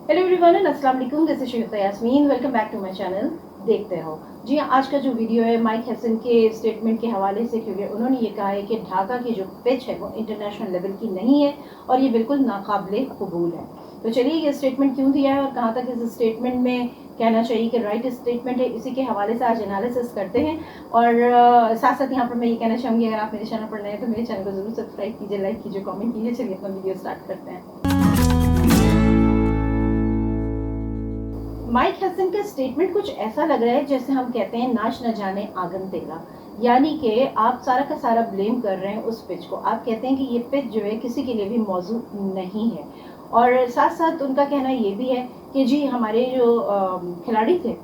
Hello everyone, अस्सलाम वालेकुम। This is Shagufta Yasmeen. Welcome back to my channel. देखते रहो जी हाँ। आज का जो वीडियो है माइक हैसन के स्टेटमेंट के हवाले से, क्योंकि उन्होंने ये कहा है कि ढाका की जो पिच है वो इंटरनेशनल लेवल की नहीं है और ये बिल्कुल नाकाबिले कबूल है। तो चलिए ये स्टेटमेंट क्यों दिया है और कहाँ तक इस स्टेटमेंट में कहना चाहिए कि राइट स्टेटमेंट है, इसी के हवाले से आज एनालिसिस करते हैं। और साथ साथ यहाँ पर मैं ये कहना चाहूँगी, अगर आप मेरे चैनल पर नए हैं तो मेरे चैनल को जरूर सब्सक्राइब कीजिए, लाइक कीजिए, कॉमेंट कीजिए। चलिए अपना वीडियो स्टार्ट करते हैं। माइक हैसन का स्टेटमेंट कुछ ऐसा लग रहा है जैसे हम कहते हैं नाच न जाने आंगन टेढ़ा, यानी कि आप सारा का सारा ब्लेम कर रहे हैं उस पिच को। आप कहते हैं कि ये पिच जो है किसी के लिए भी मौजू नहीं है। और साथ साथ उनका कहना ये भी है कि जी हमारे जो खिलाड़ी थे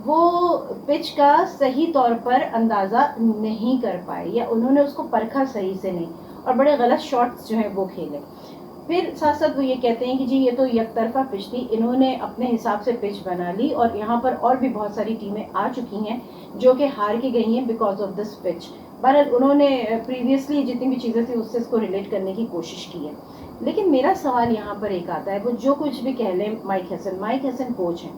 वो पिच का सही तौर पर अंदाज़ा नहीं कर पाए, या उन्होंने उसको परखा सही से नहीं और बड़े गलत शॉट्स जो हैं वो खेले। फिर साथ साथ वो ये कहते हैं कि जी ये तो एक तरफा पिच थी, इन्होंने अपने हिसाब से पिच बना ली और यहाँ पर और भी बहुत सारी टीमें आ चुकी हैं जो कि हार के गई हैं बिकॉज ऑफ दिस पिच। बहरहाल उन्होंने प्रीवियसली जितनी भी चीज़ें थी उससे इसको रिलेट करने की कोशिश की है। लेकिन मेरा सवाल यहाँ पर एक आता है, वो जो कुछ भी कह लें माइक हैसन कोच हैं,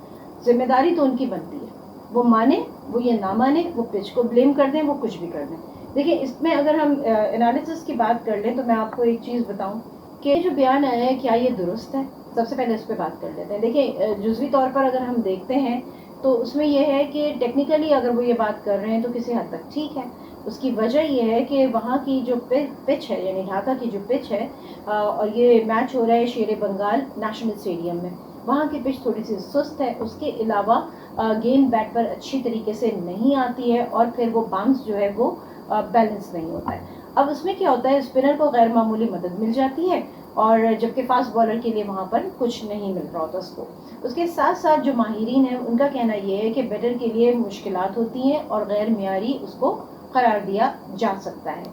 जिम्मेदारी तो उनकी बनती है। वो माने, वो ये ना माने, वो पिच को ब्लेम कर दें, वो कुछ भी कर दें। देखिए इसमें अगर हम एनालिसिस की बात कर लें तो मैं आपको एक चीज़ बताऊँ कि जो बयान आया है क्या ये दुरुस्त है। सबसे पहले इस पर बात कर लेते हैं। देखिए जुज़वी तौर पर अगर हम देखते हैं तो उसमें यह है कि टेक्निकली अगर वो ये बात कर रहे हैं तो किसी हद तक ठीक है। उसकी वजह यह है कि वहाँ की जो पिच है, यानी ढाका की जो पिच है, और ये मैच हो रहा है शेर बंगाल नेशनल स्टेडियम में, वहाँ की पिच थोड़ी सी सुस्त है। उसके अलावा गेंद बैट पर अच्छी तरीके से नहीं आती है और फिर वो बाउंस जो है वो बैलेंस नहीं होता है। अब उसमें क्या होता है, स्पिनर को गैर मामूली मदद मिल जाती है और जबकि फास्ट बॉलर के लिए वहाँ पर कुछ नहीं मिल रहा होता उसको। उसके साथ साथ जो माहिरीन हैं उनका कहना ये है कि बैटर के लिए मुश्किलात होती हैं और गैर मियारी उसको करार दिया जा सकता है।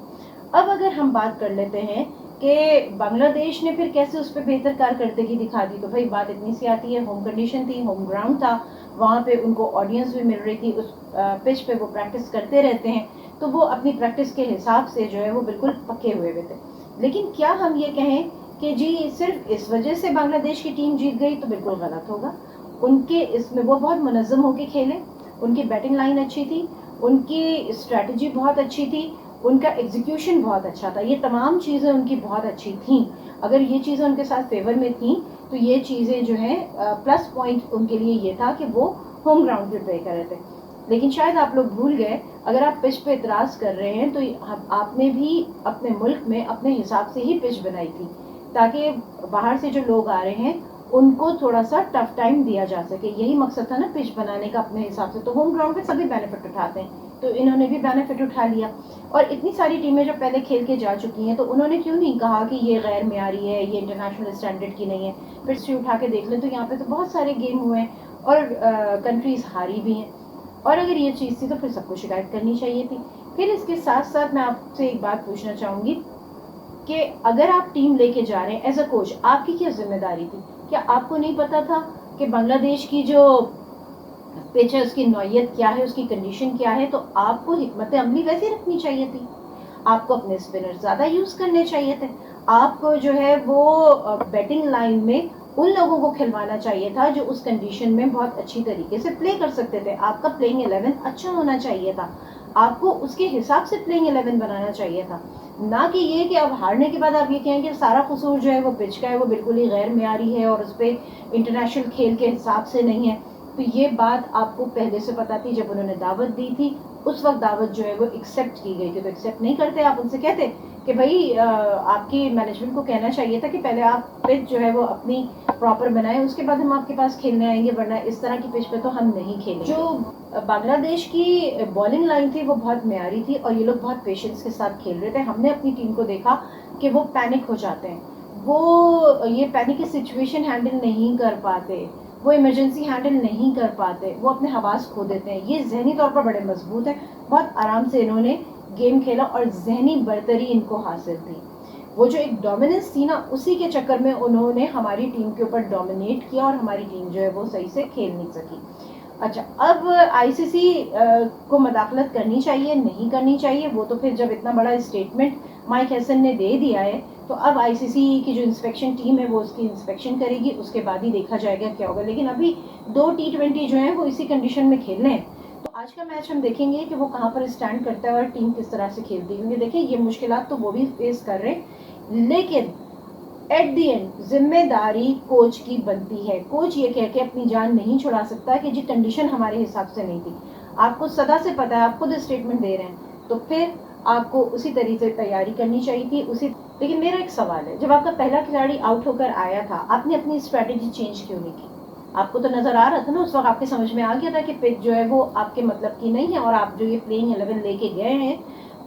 अब अगर हम बात कर लेते हैं कि बांग्लादेश ने फिर कैसे उस पर बेहतर कारकर्दगी दिखा दी, तो भाई बात इतनी सी आती है, होम कंडीशन थी, होम ग्राउंड था, वहाँ पे उनको ऑडियंस भी मिल रही थी, उस पिच पे वो प्रैक्टिस करते रहते हैं, तो वो अपनी प्रैक्टिस के हिसाब से जो है वो बिल्कुल पक्के हुए थे। लेकिन क्या हम ये कहें कि जी सिर्फ इस वजह से बांग्लादेश की टीम जीत गई, तो बिल्कुल गलत होगा। उनके इसमें वो बहुत मुनज़्ज़म होकर खेले, उनकी बैटिंग लाइन अच्छी थी, उनकी स्ट्रैटेजी बहुत अच्छी थी, उनका एग्जीक्यूशन बहुत अच्छा था, ये तमाम चीज़ें उनकी बहुत अच्छी थीं। अगर ये चीज़ें उनके साथ फेवर में थीं तो ये चीज़ें जो हैं प्लस पॉइंट उनके लिए ये था कि वो होम ग्राउंड पे प्ले कर रहे थे। लेकिन शायद आप लोग भूल गए, अगर आप पिच पे इतराज़ कर रहे हैं तो आपने भी अपने मुल्क में अपने हिसाब से ही पिच बनाई थी ताकि बाहर से जो लोग आ रहे हैं उनको थोड़ा सा टफ टाइम दिया जा सके। यही मकसद था ना पिच बनाने का अपने हिसाब से। तो होम ग्राउंड पे सभी बेनिफिट उठाते हैं, तो इन्होंने भी बेनिफिट उठा लिया। और इतनी सारी टीमें जो पहले खेल के जा चुकी हैं तो उन्होंने क्यों नहीं कहा कि ये गैर मियारी है, ये इंटरनेशनल स्टैंडर्ड की नहीं है। फिर से उठा के देख लें तो यहाँ पे तो बहुत सारे गेम हुए हैं और कंट्रीज हारी भी हैं। और अगर ये चीज़ थी तो फिर सबको शिकायत करनी चाहिए थी। फिर इसके साथ साथ मैं आपसे एक बात पूछना चाहूँगी कि अगर आप टीम लेके जा रहे हैं एज अ कोच, आपकी क्या जिम्मेदारी थी? क्या आपको नहीं पता था कि बांग्लादेश की जो पिच है उसकी नौयत क्या है, उसकी कंडीशन क्या है? तो आपको हिकमत अमली वैसे रखनी चाहिए थी। आपको अपने स्पिनर ज़्यादा यूज़ करने चाहिए थे। आपको जो है वो बैटिंग लाइन में उन लोगों को खिलवाना चाहिए था जो उस कंडीशन में बहुत अच्छी तरीके से प्ले कर सकते थे। आपका प्लेइंग 11 अच्छा होना चाहिए था। आपको उसके हिसाब से प्लेइंग 11 बनाना चाहिए था, ना कि ये कि अब हारने के बाद आप ये कहें कि सारा कसूर जो है वो पिच का है, वो बिल्कुल ही गैर मियारी है और उस पर इंटरनेशनल खेल के हिसाब से नहीं है। तो ये बात आपको पहले से पता थी, जब उन्होंने दावत दी थी उस वक्त दावत जो है वो एक्सेप्ट की गई थी। तो एक्सेप्ट नहीं करते, आप उनसे कहते कि भाई आपकी मैनेजमेंट को कहना चाहिए था कि पहले आप पिच जो है वो अपनी प्रॉपर बनाएं, उसके बाद हम आपके पास खेलने आएंगे, वरना इस तरह की पिच पे तो हम नहीं खेलेंगे। जो बांग्लादेश की बॉलिंग लाइन थी वो बहुत म्यारी थी और ये लोग बहुत पेशेंस के साथ खेल रहे थे। हमने अपनी टीम को देखा कि वो पैनिक हो जाते हैं, वो ये पैनिक की सिचुएशन हैंडल नहीं कर पाते, वो इमरजेंसी हैंडल नहीं कर पाते, वो अपने हवास खो देते हैं। ये जहनी तौर पर बड़े मजबूत हैं, बहुत आराम से इन्होंने गेम खेला और जहनी बर्तरी इनको हासिल थी। वो जो एक डोमिनेंस थी ना, उसी के चक्कर में उन्होंने हमारी टीम के ऊपर डोमिनेट किया और हमारी टीम जो है वो सही से खेल नहीं सकी। अच्छा, अब आईसीसी को मदाखलत करनी चाहिए नहीं करनी चाहिए, वो तो फिर जब इतना बड़ा स्टेटमेंट माइक हैसन ने दे दिया है तो अब आईसीसी की जो इंस्पेक्शन टीम है वो उसकी इंस्पेक्शन करेगी, उसके बाद ही देखा जाएगा क्या होगा। लेकिन अभी 2 T20 जो हैं वो इसी कंडीशन में खेलने हैं। तो आज का मैच हम देखेंगे कि वो कहाँ पर स्टैंड करता है और टीम किस तरह से खेलती है, क्योंकि देखिए ये मुश्किलात तो वो भी फेस कर रहे हैं, लेकिन एट दी एंड जिम्मेदारी कोच की बनती है। कोच ये कह के अपनी जान नहीं छुड़ा सकता कि जी कंडीशन हमारे हिसाब से नहीं थी। आपको सदा से पता है, आप खुद स्टेटमेंट दे रहे हैं, तो फिर आपको उसी तरीके से तैयारी करनी चाहिए थी उसी। लेकिन मेरा एक सवाल है, जब आपका पहला खिलाड़ी आउट होकर आया था, आपने अपनी स्ट्रेटेजी चेंज क्यों नहीं की? आपको तो नजर आ रहा था ना उस वक्त, आपके समझ में आ गया था कि पिच जो है वो आपके मतलब की नहीं है, और आप जो ये प्लेइंग 11 लेके गए हैं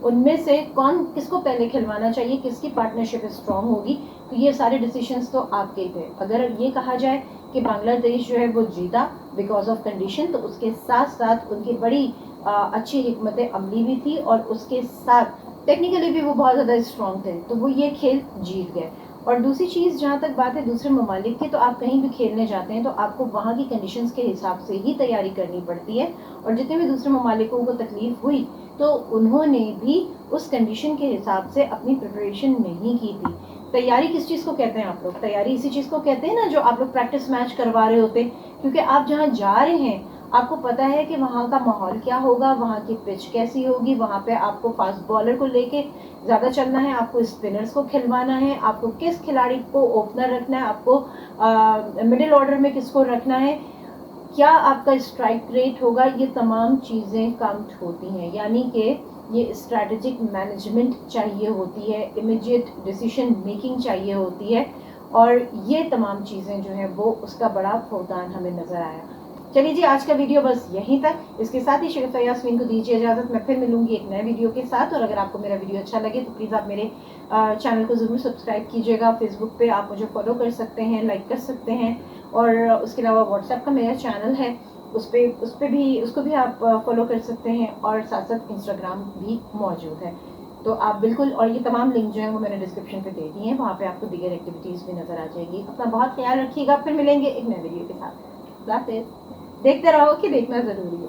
उनमें से कौन किसको पहले खिलवाना चाहिए, किसकी पार्टनरशिप स्ट्रांग होगी, तो ये सारे डिसीजंस तो आपके ही थे। अगर ये कहा जाए कि बांग्लादेश जो है वो जीता बिकॉज ऑफ कंडीशन, तो उसके साथ साथ उनकी बड़ी अच्छी हिकमत अमली भी थी, और उसके साथ टेक्निकली भी वो बहुत ज़्यादा स्ट्रांग थे, तो वो ये खेल जीत गए। और दूसरी चीज़, जहाँ तक बात है दूसरे ममालिक की, तो आप कहीं भी खेलने जाते हैं तो आपको वहाँ की कंडीशंस के हिसाब से ही तैयारी करनी पड़ती है। और जितने भी दूसरे ममालिकों को तकलीफ हुई तो उन्होंने भी उस कंडीशन के हिसाब से अपनी प्रिपरेशन नहीं की थी। तैयारी किस चीज़ को कहते हैं आप लोग? तैयारी इसी चीज़ को कहते हैं ना जो आप लोग प्रैक्टिस मैच करवा रहे होते, क्योंकि आप जहाँ जा रहे हैं आपको पता है कि वहाँ का माहौल क्या होगा, वहाँ की पिच कैसी होगी, वहाँ पे आपको फास्ट बॉलर को लेके ज़्यादा चलना है, आपको स्पिनर्स को खिलवाना है, आपको किस खिलाड़ी को ओपनर रखना है, आपको मिडिल ऑर्डर में किसको रखना है, क्या आपका स्ट्राइक रेट होगा, ये तमाम चीज़ें काउंट होती हैं। यानी कि ये स्ट्रैटेजिक मैनेजमेंट चाहिए होती है, इमीडिएट डिसीजन मेकिंग चाहिए होती है, और ये तमाम चीज़ें जो हैं वो उसका बड़ा फौदान हमें नज़र आया। चलिए जी, आज का वीडियो बस यहीं तक। इसके साथ ही शगुफ्ता यास्मीन को दीजिए इजाज़त। मैं फिर मिलूंगी एक नए वीडियो के साथ, और अगर आपको मेरा वीडियो अच्छा लगे तो प्लीज़ आप मेरे चैनल को ज़रूर सब्सक्राइब कीजिएगा। फेसबुक पे आप मुझे फॉलो कर सकते हैं, लाइक कर सकते हैं, और उसके अलावा व्हाट्सएप का मेरा चैनल है, उसको भी आप फॉलो कर सकते हैं, और साथ साथ इंस्टाग्राम भी मौजूद है। तो आप बिल्कुल, और ये तमाम लिंक जो है वो मैंने डिस्क्रिप्शन पे दे दी हैं, वहाँ पे आपको दीगर एक्टिविटीज़ भी नज़र आ जाएगी। अपना बहुत ख्याल रखिएगा, फिर मिलेंगे एक नए वीडियो के साथ। अल्लाह हाफ़िज़। देखते रहो कि देखना ज़रूरी है।